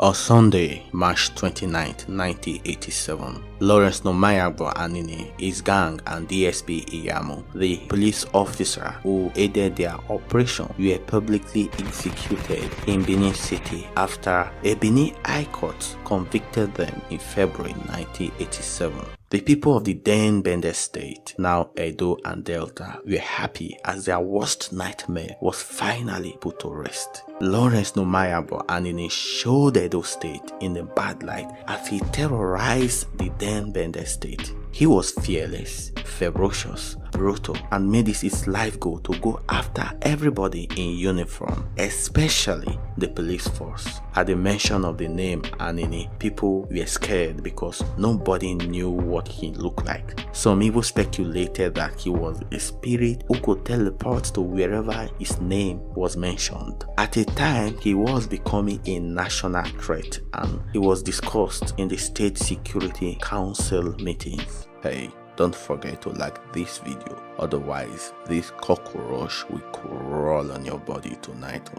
On Sunday, March 29, 1987, Lawrence Nomayagbo Anini, his gang and DSP Iyamu, the police officer who aided their operation, were publicly executed in Benin City after a Benin High Court convicted them in February 1987. The people of the then bandit state, now Edo and Delta, were happy as their worst nightmare was finally put to rest. Lawrence Nomayagbo Anini showed Edo State in a bad light as he terrorized the then bandit state. He was fearless, ferocious, brutal, and made it his life goal to go after everybody in uniform, especially the police force. At the mention of the name Anini, people were scared because nobody knew what he looked like. Some even speculated that he was a spirit who could teleport to wherever his name was mentioned. At a time, he was becoming a national threat and he was discussed in the State Security Council meetings. Hey, don't forget to like this video, otherwise this cockroach will crawl on your body tonight.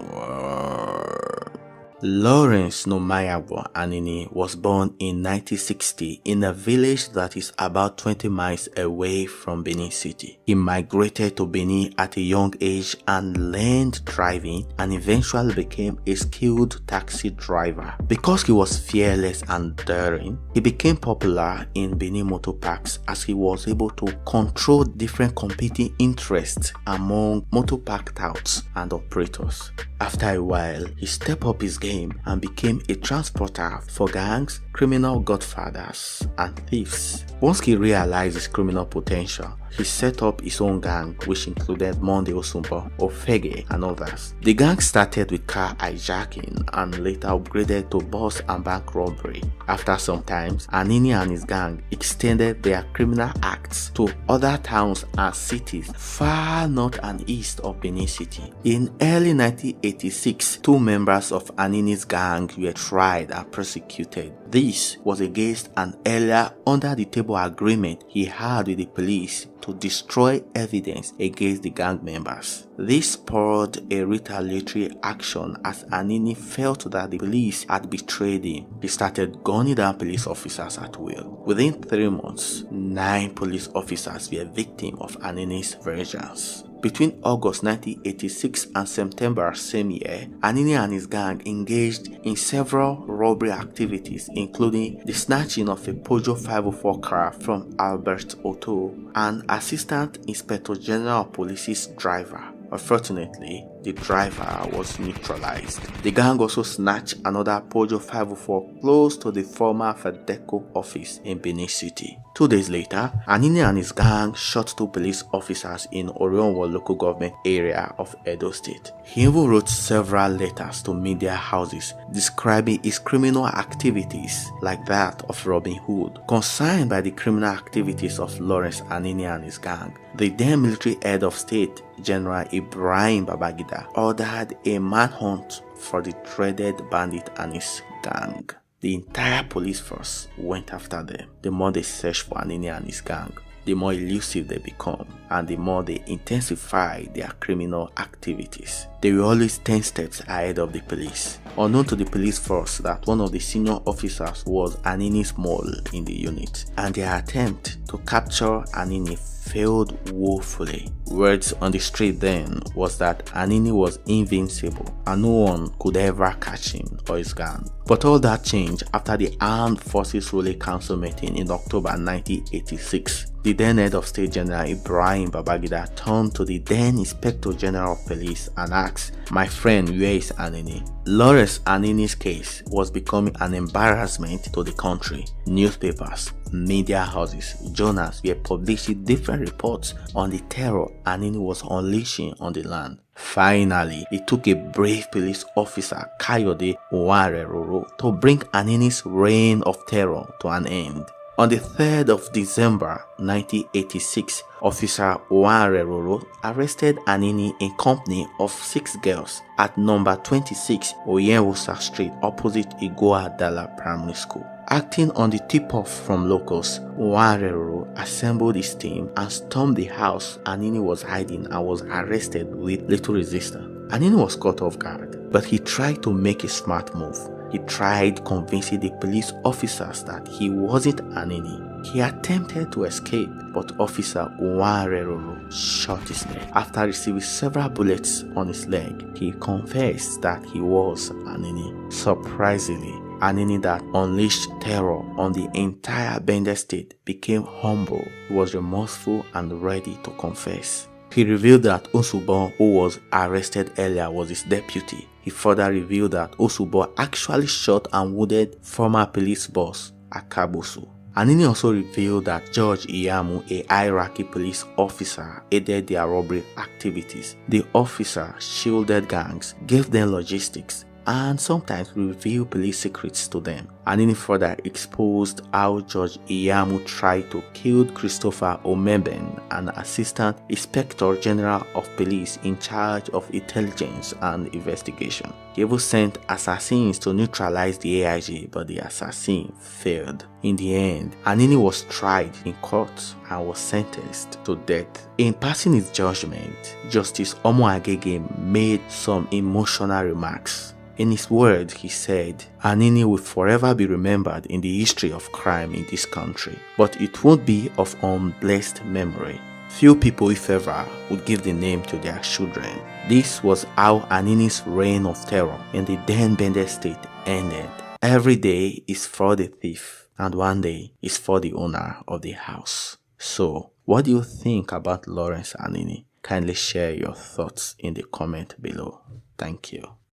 Lawrence Nomayagbo Anini was born in 1960 in a village that is about 20 miles away from Benin City. He migrated to Benin at a young age and learned driving and eventually became a skilled taxi driver. Because he was fearless and daring, he became popular in Benin motor parks as he was able to control different competing interests among motor park touts and operators. After a while, he stepped up his game and became a transporter for gangs, criminal godfathers, and thieves. Once he realized his criminal potential, he set up his own gang, which included Monday Osumbo, Ofege, and others. The gang started with car hijacking and later upgraded to bus and bank robbery. After some time, Anini and his gang extended their criminal acts to other towns and cities far north and east of Benin City. In early 1986, two members of Anini's gang were tried and prosecuted. This was against an earlier under-the-table agreement he had with the police to destroy evidence against the gang members. This spurred a retaliatory action as Anini felt that the police had betrayed him. He started gunning down police officers at will. Within 3 months, 9 police officers were victims of Anini's vengeance. Between August 1986 and September same year, Anini and his gang engaged in several robbery activities, including the snatching of a Peugeot 504 car from Albert Otto, an Assistant Inspector General of Police's driver. Unfortunately, the driver was neutralized. The gang also snatched another Peugeot 504 close to the former Fedeco office in Benin City. 2 days later, Anini and his gang shot 2 police officers in Orionwo local government area of Edo State. He even wrote several letters to media houses describing his criminal activities like that of Robin Hood. Concerned by the criminal activities of Lawrence Anini and his gang, the then military head of state, General Ibrahim Babangida, ordered a manhunt for the dreaded bandit and his gang. The entire police force went after them. The more they searched for Anini and his gang, the more elusive they become and the more they intensify their criminal activities. They were always 10 steps ahead of the police. Unknown to the police force that one of the senior officers was Anini's mole in the unit, and their attempt to capture Anini failed woefully. Words on the street then was that Anini was invincible and no one could ever catch him or his gang. But all that changed after the Armed Forces Ruling Council meeting in October 1986. The then head of state, General Ibrahim Babangida, turned to the then Inspector General of Police and asked, "My friend, where is Anini?" Lawrence Anini's case was becoming an embarrassment to the country. Newspapers, media houses, journals were publishing different reports on the terror Anini was unleashing on the land. Finally, it took a brave police officer, Kayode Owareroro, to bring Anini's reign of terror to an end. On the 3rd of December 1986, Officer Owareroro arrested Anini in company of 6 girls at number 26 Oyenwosa Street opposite Igoa Dala Primary School. Acting on the tip-off from locals, Owareroro assembled his team and stormed the house Anini was hiding and was arrested with little resistance. Anini was caught off guard, but he tried to make a smart move. He tried convincing the police officers that he wasn't Anini. He attempted to escape, but Officer Uwareroro shot his leg. After receiving several bullets on his leg, he confessed that he was Anini. Surprisingly, Anini, that unleashed terror on the entire Bender state, became humble. He was remorseful and ready to confess. He revealed that Osubo, who was arrested earlier, was his deputy. He further revealed that Osubo actually shot and wounded former police boss Akabusu. Anini also revealed that George Iyamu, a high-ranking police officer, aided their robbery activities. The officer shielded gangs, gave them logistics, and sometimes revealed police secrets to them. Anini further exposed how George Iyamu tried to kill Christopher Omeben, an assistant inspector general of police in charge of intelligence and investigation. He even sent assassins to neutralize the AIG, but the assassin failed. In the end, Anini was tried in court and was sentenced to death. In passing his judgment, Justice Omo Agege made some emotional remarks. In his words, he said, "Anini will forever be remembered in the history of crime in this country, but it won't be of unblessed memory. Few people, if ever, would give the name to their children." This was how Anini's reign of terror in the then Bender state ended. Every day is for the thief, and one day is for the owner of the house. So, what do you think about Lawrence Anini? Kindly share your thoughts in the comment below. Thank you.